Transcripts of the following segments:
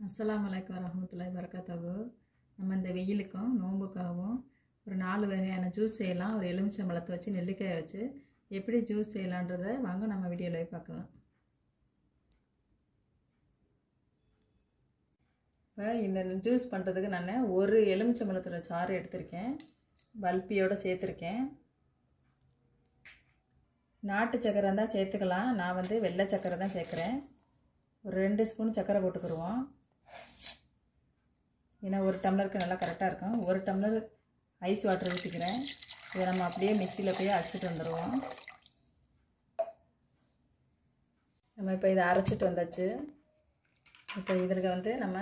அஸ்ஸலாமு அலைக்கும் வரஹ்மத்துல்லாஹி வபரகாத்துஹு. நம்ம இந்த வெயிலுக்கும் நோம்புக்காகவும் ஒரு 4 வகையான ஜூஸ் செய்யலாம். ஒரு எலுமிச்சம்பழத்தை வச்சு நெல்லிக்காயை வச்சு எப்படி ஜூஸ் செய்யலான்றதை வாங்க நம்ம வீடியோவில் பார்க்கலாம். இப்போ இந்த ஜூஸ் பண்ணுறதுக்கு நான் ஒரு எலுமிச்சம்பழத்தோட சாறு எடுத்திருக்கேன், பல்பியோடு சேர்த்துருக்கேன். நாட்டு சக்கரை இருந்தால் சேர்த்துக்கலாம், நான் வெள்ளை சக்கரை தான் சேர்க்குறேன். ஒரு 2 ஸ்பூன் சக்கரை போட்டுக்கிடுவோம். ஏன்னா ஒரு டம்ளருக்கு நல்லா கரெக்டாக இருக்கும். ஒரு டம்ளர் ஐஸ் வாட்டர் ஊற்றிக்கிறேன். இதை நம்ம அப்படியே மிக்சியில் போய் அரைச்சிட்டு வந்துடுவோம். நம்ம இப்போ இதை அரைச்சிட்டு வந்தாச்சு. இப்போ இதில் நம்ம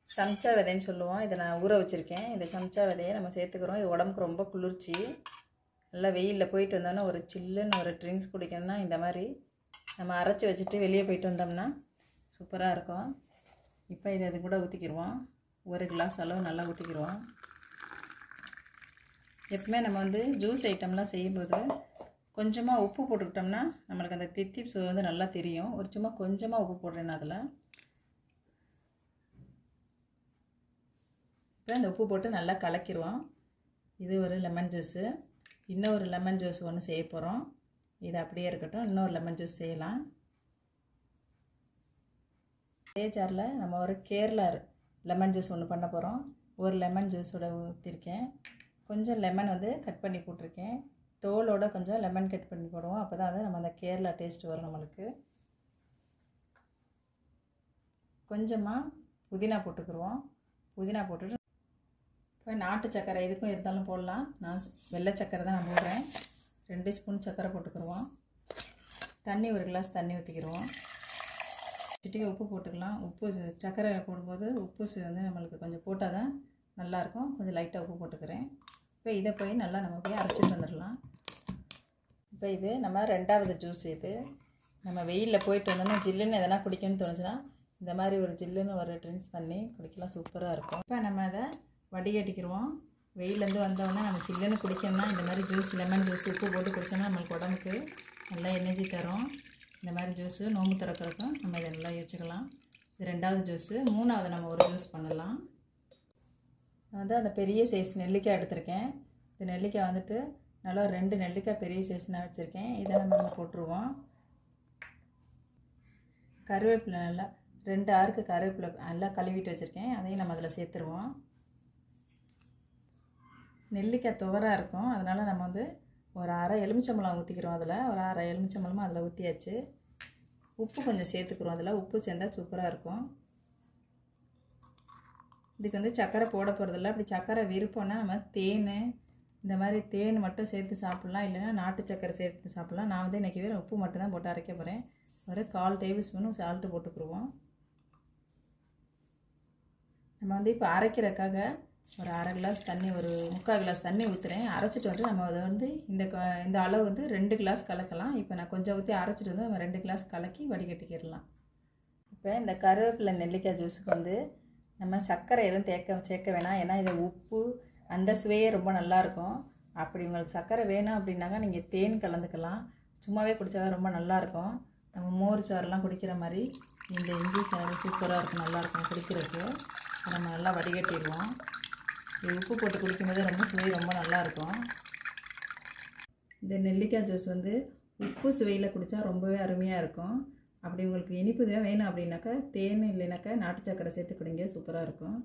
சம்சா விதைன்னு சொல்லுவோம், இதை நான் ஊற வச்சுருக்கேன். இந்த சம்சா விதையை நம்ம சேர்த்துக்கிறோம். இது உடம்புக்கு ரொம்ப குளிர்ச்சி. நல்லா வெயிலில் போயிட்டு வந்தோன்னா ஒரு சில்லுன்னு ஒரு ட்ரிங்க்ஸ் குடிக்கணும்னா இந்த மாதிரி நம்ம அரைச்சி வச்சுட்டு வெளியே போயிட்டு வந்தோம்னா சூப்பராக இருக்கும். இப்போ இதை அது கூட ஊற்றிக்கிடுவோம். 1 கிளாஸ் அளவு நல்லா ஊற்றிக்கிடுவோம். எப்பவுமே நம்ம ஜூஸ் ஐட்டம்லாம் செய்யும்போது கொஞ்சமாக உப்பு போட்டுக்கிட்டோம்னா நம்மளுக்கு அந்த தித்திப்பு சுவை நல்லா தெரியும். ஒரு சும்மா கொஞ்சமாக உப்பு போடுறேன் அதில். இப்போ அந்த உப்பு போட்டு நல்லா கலக்கிடுவோம். இது ஒரு லெமன் ஜூஸு. இன்னொரு லெமன் ஜூஸ் ஒன்று செய்ய போகிறோம். இது அப்படியே இருக்கட்டும், இன்னொரு லெமன் ஜூஸ் செய்யலாம். அதே ஜாரில் நம்ம ஒரு கேரளா லெமன் ஜூஸ் ஒன்று பண்ண போகிறோம். ஒரு லெமன் ஜூஸோட ஊற்றிருக்கேன். கொஞ்சம் லெமன் கட் பண்ணி போட்டிருக்கேன். தோலோட கொஞ்சம் லெமன் கட் பண்ணி போடுவோம். அப்போ தான் நம்ம அந்த கேரளா டேஸ்ட் வரும் நம்மளுக்கு. கொஞ்சமாக புதினா போட்டுக்கிடுவோம். புதினா போட்டுட்டு இப்போ நாட்டு சக்கரை இதுக்கும் இருந்தாலும் போடலாம். நான் வெள்ளை சக்கரை தான் நான் போடுறேன். 2 ஸ்பூன் சக்கரை போட்டுக்கிடுவோம். தண்ணி 1 கிளாஸ் தண்ணி ஊற்றிக்கிடுவோம். சிட்டிகை உப்பு போட்டுக்கலாம். உப்பு சக்கரை போடும்போது உப்பு நம்மளுக்கு கொஞ்சம் போட்டால் தான் நல்லாயிருக்கும். கொஞ்சம் லைட்டாக உப்பு போட்டுக்கிறேன். இப்போ இதை போய் நல்லா நம்ம போய் அரைச்சிட்டு வந்துடலாம். இப்போ இது நம்ம 2வது ஜூஸ். இது நம்ம வெயிலில் போயிட்டு வந்தோம்னா ஜில்லுன்னு எதனா குடிக்கணும்னு தோணுச்சுன்னா இந்த மாதிரி ஒரு ஜில்லுன்னு ஒரு ட்ரிங்க்ஸ் பண்ணி குடிக்கலாம், சூப்பராக இருக்கும். இப்போ நம்ம அதை வடிகட்டிக்கிடுவோம். வெயிலேருந்து வந்தோடனே நம்ம சில்லுன்னு குடிக்கணும்னா இந்த மாதிரி ஜூஸ், லெமன் ஜூஸ் உப்பு போட்டு குடித்தோம்னா நம்மளுக்கு உடம்புக்கு நல்லா எனர்ஜி தரும். இந்த மாதிரி ஜூஸு நோம்பு திறக்கிறதுக்கும் நம்ம இதை நல்லா வச்சுக்கலாம். இது 2வது ஜூஸு. 3வது நம்ம ஒரு ஜூஸ் பண்ணலாம். நான் அந்த பெரிய சைஸ் நெல்லிக்காய் எடுத்திருக்கேன். இந்த நெல்லிக்காய் நல்லா 2 நெல்லிக்காய் பெரிய சைஸ் நான் வச்சுருக்கேன். இதை நம்ம போட்டுருவோம். கருவேப்பிலை நல்லா 2 ஆறுக்கு கருவேப்பிலை நல்லா கழுவிட்டு வச்சுருக்கேன். அதையும் நம்ம அதில் சேர்த்துருவோம். நெல்லிக்காய் துவராக இருக்கும், அதனால் நம்ம ஒரு அரை எலுமிச்சம்பழம் ஊற்றிக்கிறோம். அதில் ஒரு அரை எலுமிச்சம்பழமும் அதில் ஊற்றியாச்சு. உப்பு கொஞ்சம் சேர்த்துக்கிறோம். அதில் உப்பு சேர்ந்தால் சூப்பராக இருக்கும். இதுக்கு சக்கரை போட போகிறதில்ல. அப்படி சக்கரை விருப்பம்னா நம்ம தேன், இந்த மாதிரி தேன் மட்டும் சேர்த்து சாப்பிட்லாம், இல்லைன்னா நாட்டு சக்கரை சேர்த்து சாப்பிட்லாம். நான் இன்றைக்கி வேறு உப்பு மட்டும் தான் போட்டு அரைக்க போகிறேன். ஒரு 1/4 டேபிள் ஸ்பூனும் சால்ட்டு போட்டுக்கிடுவோம். நம்ம இப்போ அரைக்கிறதுக்காக ஒரு அரை கிளாஸ் தண்ணி, ஒரு 3/4 கிளாஸ் தண்ணி ஊற்றுறேன். அரைச்சிட்டு நம்ம அதை இந்த அளவு 2 கிளாஸ் கலக்கலாம். இப்போ நான் கொஞ்சம் ஊற்றி அரைச்சிட்டு நம்ம 2 கிளாஸ் கலக்கி வடிகட்டிக்கிடலாம். இப்போ இந்த கருவேப்பிலை நெல்லிக்காய் ஜூஸுக்கு நம்ம சர்க்கரை எதுவும் சேர்க்க வேணாம். ஏன்னா இதை உப்பு அந்த சுவையே ரொம்ப நல்லாயிருக்கும். அப்படி உங்களுக்கு சர்க்கரை வேணும் அப்படின்னாக்கா நீங்கள் தேன் கலந்துக்கலாம். சும்மாவே குடித்தா ரொம்ப நல்லாயிருக்கும். நம்ம மோர் சாரெலாம் குடிக்கிற மாதிரி இந்த இஞ்சி சாறு சூப்பராக இருக்கும், நல்லாயிருக்கும் குடிக்கிறதுக்கு. நம்ம நல்லா வடிகட்டிடுவோம். இது உப்பு போட்டு குடிக்கும்போது ரொம்ப சுவை ரொம்ப நல்லாயிருக்கும். இந்த நெல்லிக்காய் ஜூஸ் உப்பு சுவையில் குடித்தா ரொம்பவே அருமையாக இருக்கும். அப்படி உங்களுக்கு இனிப்பு வேணும் அப்படின்னாக்கா தேன் இல்லைனாக்கா நாட்டு சக்கரை சேர்த்து குடிங்க, சூப்பராக இருக்கும்.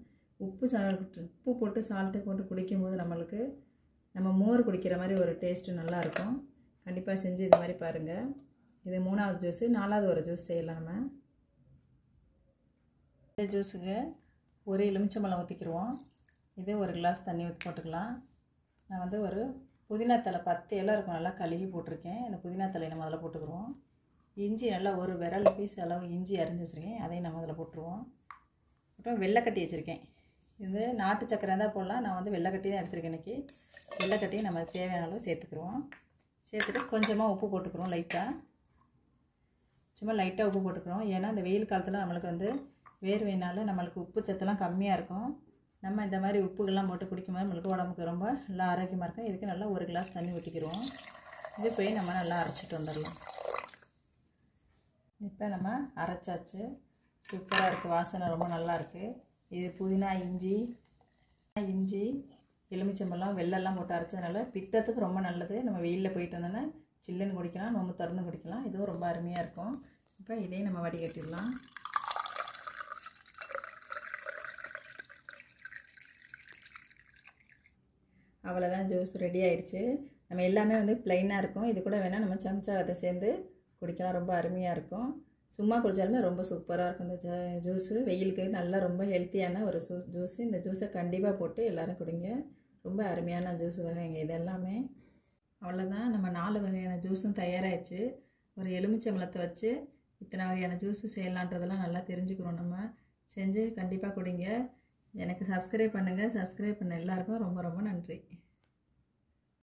உப்பு போட்டு சால்ட்டு போட்டு குடிக்கும்போது நம்மளுக்கு நம்ம மோர் குடிக்கிற மாதிரி ஒரு டேஸ்ட்டு நல்லாயிருக்கும். கண்டிப்பாக செஞ்சு இது மாதிரி பாருங்கள். இது 3வது ஜூஸு. 4வது ஒரு ஜூஸ் செய்யலாம். நம்ம இந்த ஜூஸுக்கு ஒரு எலுமிச்சம்பழம் ஊற்றிக்கிடுவோம். இது 1 கிளாஸ் தண்ணி ஊற்றி போட்டுக்கலாம். நான் ஒரு புதினா தலை 10 இலை இருக்கும், நல்லா கழுவி போட்டிருக்கேன். இந்த புதினா தலையை நம்ம அதில் போட்டுக்கிடுவோம். இஞ்சி நல்லா ஒரு விரல் பீஸ் அளவு இஞ்சி அரிஞ்சு வச்சுருக்கேன், அதையும் நம்ம அதில் போட்டுருவோம். அப்புறம் வெள்ளைக்கட்டி வச்சுருக்கேன். இது நாட்டு சக்கரை இருந்தால் போடலாம். நான் வெள்ளைக்கட்டி தான் எடுத்துருக்கேன் இன்றைக்கி. வெள்ளைக்கட்டியை நம்ம தேவையான அளவு சேர்த்துக்கிடுவோம். சேர்த்துட்டு கொஞ்சமாக உப்பு போட்டுக்கிறோம். சும்மா லைட்டாக உப்பு போட்டுக்கிறோம். ஏன்னா இந்த வெயில் காலத்தில் நம்மளுக்கு வேர்வையினால நம்மளுக்கு உப்பு சத்தெல்லாம் கம்மியாக இருக்கும். நம்ம இந்த மாதிரி உப்புகள்லாம் போட்டு குடிக்கும்போது நம்மளுக்கு உடம்புக்கு ரொம்ப நல்லா ஆரோக்கியமாக இருக்கும். இதுக்கு நல்லா 1 கிளாஸ் தண்ணி ஊற்றிக்கிடுவோம். இது போய் நம்ம நல்லா அரைச்சிட்டு வந்துடலாம். இப்போ நம்ம அரைச்சாச்சு. சூப்பராக இருக்குது, வாசனை ரொம்ப நல்லா இருக்குது. இது புதினா, இஞ்சி, எலுமிச்சம்பழம், வெல்லெல்லாம் போட்டு அரைச்சதுனால பித்தத்துக்கு ரொம்ப நல்லது. நம்ம வெயிலில் போயிட்டு வந்தோன்னா சில்லுன்னு குடிக்கலாம், நோம்பு திறந்து குடிக்கலாம். இதுவும் ரொம்ப அருமையாக இருக்கும். இப்போ இதையும் நம்ம வடிகட்டிடலாம். அவ்வளோதான், ஜூஸ் ரெடி ஆயிடுச்சு. நம்ம எல்லாமே வந்து ப்ளைனாக இருக்கும். இது கூட வேணால் நம்ம சமச்சா அதை சேர்ந்து குடிக்கலாம், ரொம்ப அருமையாக இருக்கும். சும்மா குடித்தாலுமே ரொம்ப சூப்பராக இருக்கும் இந்த ஜூஸு. வெயிலுக்கு நல்லா ரொம்ப ஹெல்த்தியான ஒரு ஜூஸு. இந்த ஜூஸை கண்டிப்பாக போட்டு எல்லோரும் குடிங்க. ரொம்ப அருமையான ஜூஸ் வகைங்க இது எல்லாமே. அவ்வளோதான், நம்ம 4 வகையான ஜூஸும் தயாராகிடுச்சு. ஒரு எலுமிச்சம்பழத்தை வச்சு இத்தனை வகையான ஜூஸு செய்யலான்றதெல்லாம் நல்லா தெரிஞ்சுக்கிறோம். நம்ம செஞ்சு கண்டிப்பாக குடிங்க. எனக்கு சப்ஸ்கிரைப் பண்ணுங்கள். சப்ஸ்கிரைப் பண்ண எல்லாருக்கும் ரொம்ப ரொம்ப நன்றி.